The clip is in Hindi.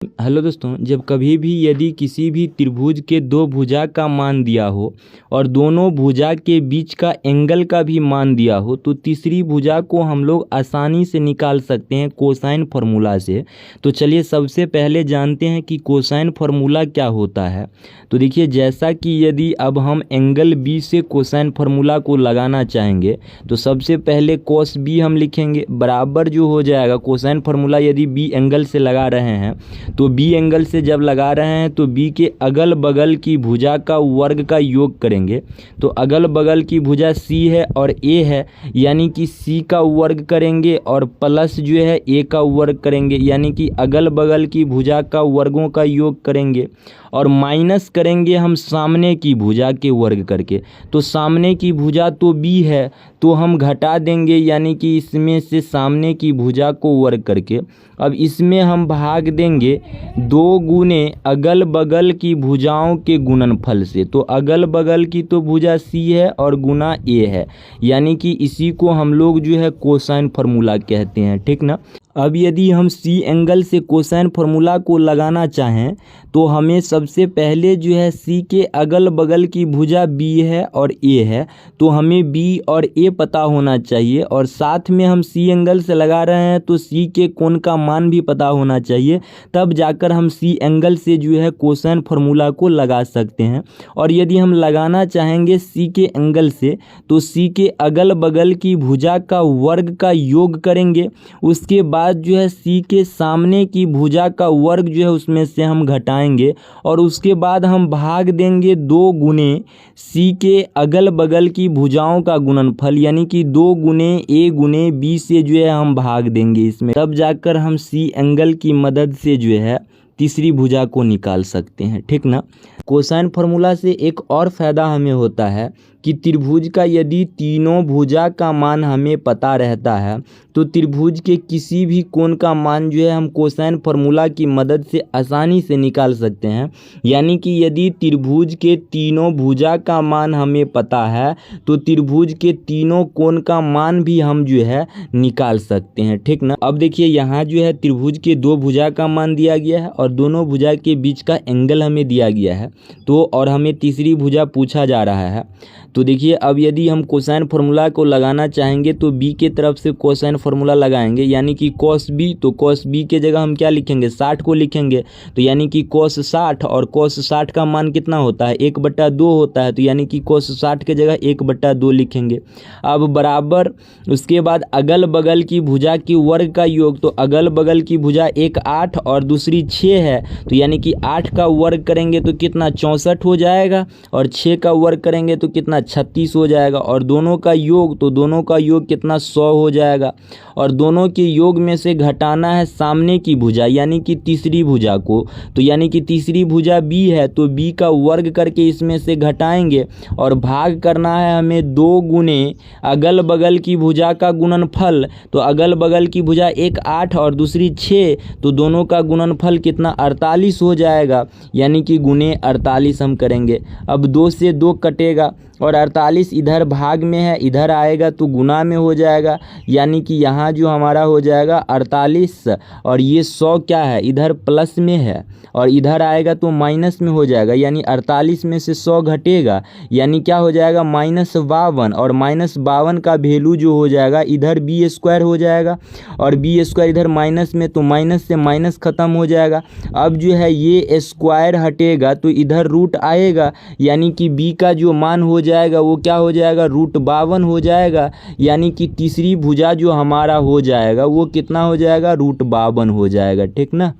हेलो दोस्तों, जब कभी भी यदि किसी भी त्रिभुज के दो भुजा का मान दिया हो और दोनों भुजा के बीच का एंगल का भी मान दिया हो तो तीसरी भुजा को हम लोग आसानी से निकाल सकते हैं कोसाइन फार्मूला से। तो चलिए सबसे पहले जानते हैं कि कोसाइन फार्मूला क्या होता है। तो देखिए, जैसा कि यदि अब हम एंगल बी से कोसाइन फार्मूला को लगाना चाहेंगे तो सबसे पहले कोस बी हम लिखेंगे, बराबर जो हो जाएगा कोसाइन फार्मूला यदि बी एंगल से लगा रहे हैं तो बी एंगल से जब लगा रहे हैं तो बी के अगल बगल की भुजा का वर्ग का योग करेंगे। तो अगल बगल की भुजा सी है और ए है, यानी कि सी का वर्ग करेंगे और प्लस जो है ए का वर्ग करेंगे, यानी कि अगल बगल की भुजा का वर्गों का योग करेंगे और माइनस करेंगे हम सामने की भुजा के वर्ग करके। तो सामने की भुजा तो बी है तो हम घटा देंगे, यानी कि इसमें से सामने की भुजा को वर्ग करके। अब इसमें हम भाग देंगे 2 गुने अगल बगल की भुजाओं के गुणनफल से। तो अगल बगल की तो भुजा सी है और गुना ए है, यानी कि इसी को हम लोग जो है कोसाइन फार्मूला कहते हैं, ठीक ना। अब यदि हम सी एंगल से कोसाइन फार्मूला को लगाना चाहें तो हमें सबसे पहले जो है सी के अगल बगल की भुजा बी है और ए है, तो हमें बी और ए पता होना चाहिए और साथ में हम सी एंगल से लगा रहे हैं तो सी के कोण का मान भी पता होना चाहिए, तब जाकर हम सी एंगल से जो है कोसाइन फार्मूला को लगा सकते हैं। और यदि हम लगाना चाहेंगे सी के एंगल से तो सी के अगल बगल की भुजा का वर्ग का योग करेंगे, उसके बाद जो है सी के सामने की भुजा का वर्ग जो है उसमें से हम घटाएंगे और उसके बाद हम भाग देंगे 2 गुने सी के अगल बगल की भुजाओं का गुणनफल, यानी कि 2 गुने ए गुने बी से जो है हम भाग देंगे इसमें, तब जाकर हम सी एंगल की मदद से जो है तीसरी भुजा को निकाल सकते हैं, ठीक ना। कोसाइन फार्मूला से एक और फ़ायदा हमें होता है कि त्रिभुज का यदि तीनों भुजा का मान हमें पता रहता है तो त्रिभुज के किसी भी कोण का मान जो है हम कोसाइन फार्मूला की मदद से आसानी से निकाल सकते हैं। यानी कि यदि त्रिभुज के तीनों भुजा का मान हमें पता है तो त्रिभुज के तीनों कोण का मान भी हम जो है निकाल सकते हैं, ठीक ना। अब देखिए, यहाँ जो है त्रिभुज के 2 भुजा का मान दिया गया है और दोनों भुजा के बीच का एंगल हमें दिया गया है, तो और हमें तीसरी भुजा पूछा जा रहा है। तो देखिए, अब यदि हम कोसाइन फार्मूला को लगाना चाहेंगे तो बी के तरफ से कोसाइन फार्मूला लगाएंगे, यानी कि कॉस बी। तो कॉस बी के जगह हम क्या लिखेंगे, 60 को लिखेंगे। तो यानी कि कॉस 60, और कॉस 60 का मान कितना होता है, 1/2 होता है, तो यानी कि कॉस 60 के जगह 1/2 लिखेंगे। अब बराबर उसके बाद अगल बगल की भुजा की वर्ग का योग। तो अगल बगल की भुजा एक 8 और दूसरी 6 है, तो यानी कि 8 का वर्ग करेंगे तो कितना 64 हो जाएगा और 6 का वर्ग करेंगे तो कितना 36 हो जाएगा और दोनों का योग, तो दोनों का योग कितना 100 हो जाएगा। और दोनों के योग में से घटाना है सामने की भुजा, यानी कि तीसरी भुजा को। तो यानी कि तीसरी भुजा बी है तो बी का वर्ग करके इसमें से घटाएंगे और भाग करना है हमें 2 गुने अगल बगल की भुजा का गुणनफल। तो अगल बगल की भुजा एक 8 और दूसरी 6, तो दोनों का गुणनफल कितना 48 हो जाएगा, यानी कि गुने 48 हम करेंगे। अब 2 से 2 कटेगा और 48 इधर भाग में है, इधर आएगा तो गुना में हो जाएगा, यानी कि यहाँ जो हमारा हो जाएगा 48 और ये 100 क्या है इधर प्लस में है और इधर आएगा तो माइनस में हो जाएगा, यानी 48 में से 100 घटेगा, यानी क्या हो जाएगा -52। और -52 का वैल्यू जो हो जाएगा इधर b² हो जाएगा और b² इधर माइनस में, तो माइनस से माइनस ख़त्म हो जाएगा। अब जो है ये स्क्वायर हटेगा तो इधर रूट आएगा, यानी कि b का जो मान हो जाएगा वो क्या हो जाएगा √52 हो जाएगा, यानी कि तीसरी भुजा जो हमारा हो जाएगा वो कितना हो जाएगा √52 हो जाएगा, ठीक ना।